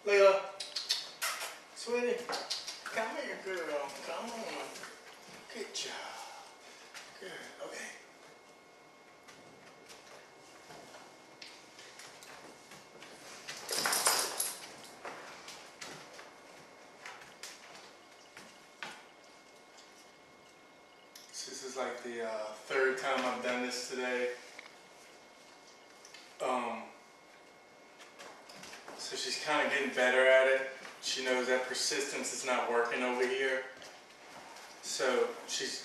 Layla, sweetie, come here, girl. Come on. Good job. Good. Okay. This is like the third time I've done this today. So she's kind of getting better at it. She knows that persistence is not working over here. So she's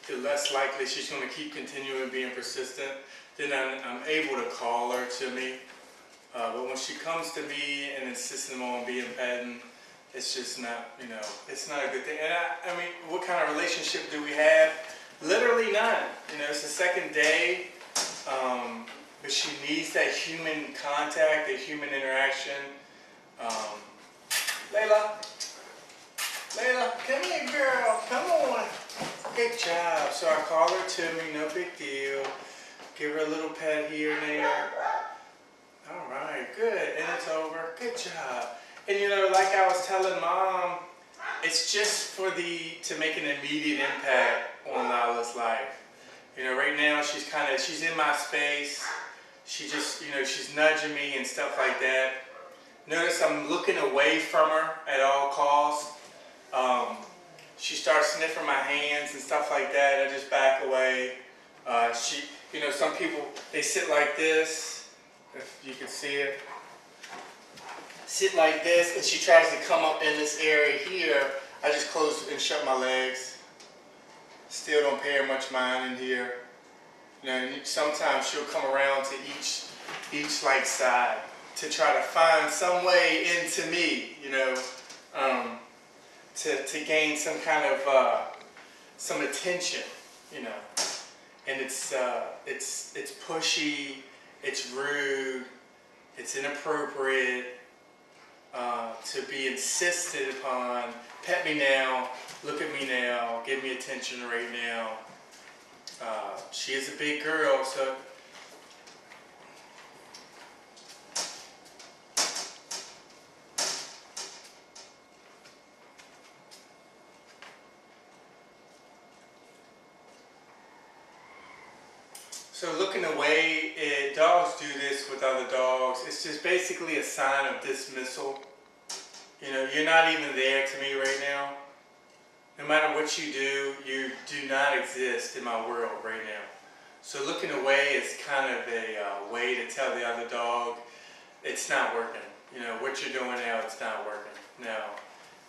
the less likely she's going to keep continuing being persistent. Then I'm able to call her to me. But when she comes to me and insisting on being petting, it's just not, it's not a good thing. And I mean, what kind of relationship do we have? Literally none. It's the second day, but she needs that human contact, that human interaction. Layla, come here, girl. Come on. Good job. So I call her to me, no big deal. Give her a little pet here and there. All right, good. And it's over. Good job. And like I was telling Mom, it's just to make an immediate impact on Lila's life. Right now she's in my space. She just, she's nudging me and stuff like that. Notice I'm looking away from her at all costs. She starts sniffing my hands and stuff like that. I just back away. Some people, they sit like this, if you can see it. Sit like this, and she tries to come up in this area here. I just close and shut my legs. Still don't pay her much mind in here. Sometimes she'll come around to each like side to try to find some way into me, to gain some kind of some attention, And it's pushy, it's rude, it's inappropriate to be insisted upon. Pet me now, look at me now, give me attention right now. She is a big girl, so looking away, dogs do this with other dogs. It's just basically a sign of dismissal. You're not even there to me right now. No matter what you do not exist in my world right now. So looking away is kind of a way to tell the other dog, it's not working. What you're doing now, it's not working. Now,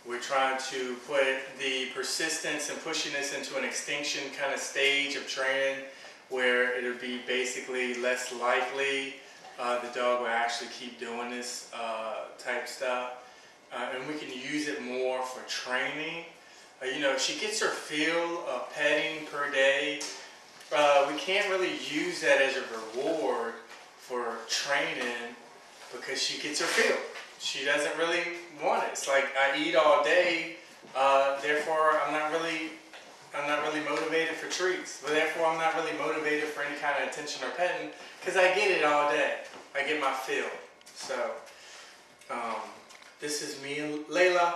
we're trying to put the persistence and pushiness into an extinction kind of stage of training where it'll be basically less likely the dog will actually keep doing this type stuff. And we can use it more for training. If she gets her fill of petting per day, we can't really use that as a reward for training because she gets her fill. She doesn't really want it. It's like I eat all day, therefore I'm not really motivated for treats. But therefore I'm not really motivated for any kind of attention or petting because I get it all day. I get my fill. So this is me and Layla.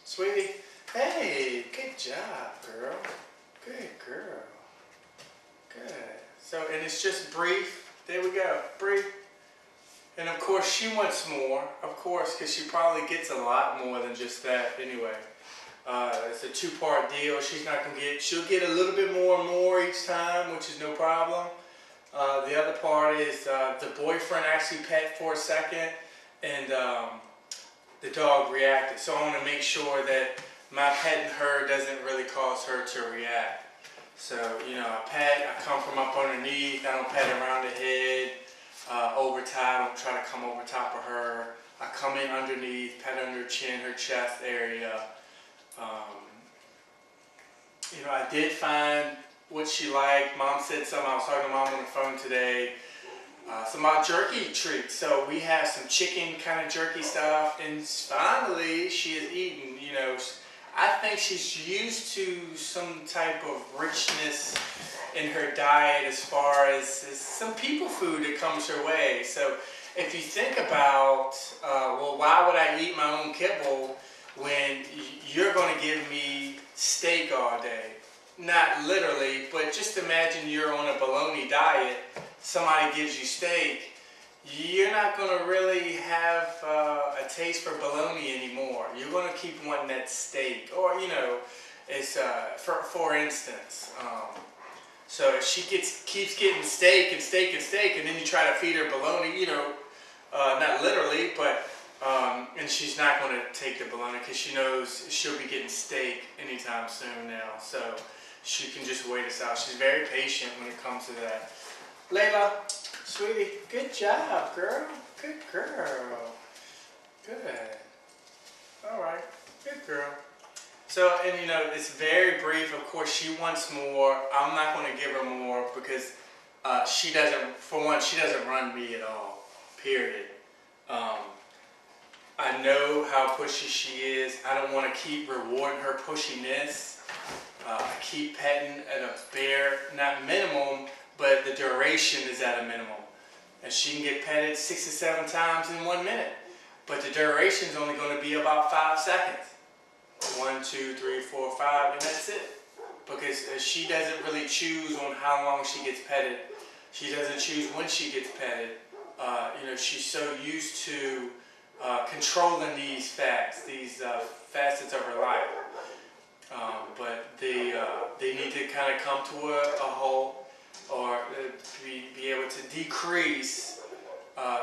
Sweetie. Hey, good job, girl. Good girl. Good. So, and it's just brief. There we go. Brief. And of course, she wants more. Of course, because she probably gets a lot more than just that anyway. It's a two-part deal. She's not going to get, she'll get a little bit more and more each time, which is no problem. The other part is the boyfriend actually pet for a second, and the dog reacted. So I want to make sure that my petting her doesn't really cause her to react. So, I pet, I come from up underneath, I don't pet around the head, over top, I don't try to come over top of her. I come in underneath, pet under her chin, her chest area. I did find what she liked. Mom said something, I was talking to Mom on the phone today. Some jerky treats. So we have some chicken kind of jerky stuff, and finally she is eating. I think she's used to some type of richness in her diet as far as some people food that comes her way. So if you think about, well, why would I eat my own kibble when you're going to give me steak all day? Not literally, but just imagine you're on a bologna diet, somebody gives you steak, you're not going to really have a taste for bologna anymore. You're going to keep wanting that steak. Or, you know, it's, for instance, so if she keeps getting steak and steak and steak, and then you try to feed her bologna, you know, not literally, but, and she's not going to take the bologna because she knows she'll be getting steak anytime soon now. So she can just wait us out. She's very patient when it comes to that. Layla, sweetie, good job, girl. Good girl. Good. All right. Good girl. So, and you know, it's very brief. Of course, she wants more. I'm not going to give her more because she doesn't, for one, she doesn't run me at all, period. I know how pushy she is. I don't want to keep rewarding her pushiness. I keep petting at a bare, not minimum, but the duration is at a minimum. And she can get petted 6 to 7 times in 1 minute. But the duration is only going to be about 5 seconds. 1, 2, 3, 4, 5, and that's it. Because she doesn't really choose on how long she gets petted. She doesn't choose when she gets petted. You know, she's so used to controlling these facets of her life. But they need to kind of come to a halt, or be able to decrease.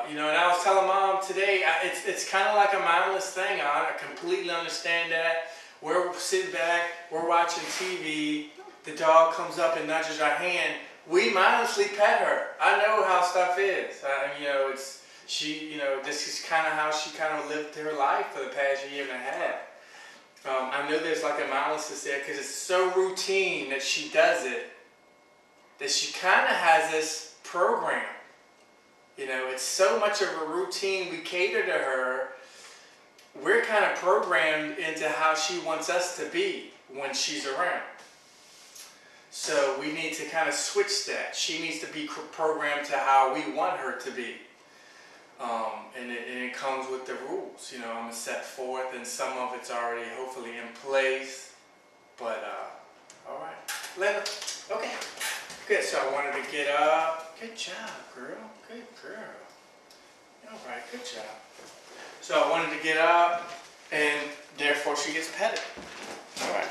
You know, and I was telling Mom today, it's kind of like a mindless thing. I completely understand that. We're sitting back, we're watching TV, the dog comes up and nudges our hand. We mindlessly pet her. I know how stuff is. You know, you know, this is kind of how she kind of lived her life for the past year and a half. I know there's like a mindlessness there because it's so routine that she does it, that she kind of has this program. You know, it's so much of a routine. We cater to her. We're kind of programmed into how she wants us to be when she's around. So we need to kind of switch that. She needs to be programmed to how we want her to be. And it comes with the rules. You know, I'm going to set forth, and some of it's already hopefully in place. But, all right. Layla, okay. Good, so I wanted to get up. Good job, girl. Good girl. All right, good job. So I wanted to get up, and therefore she gets petted. All right.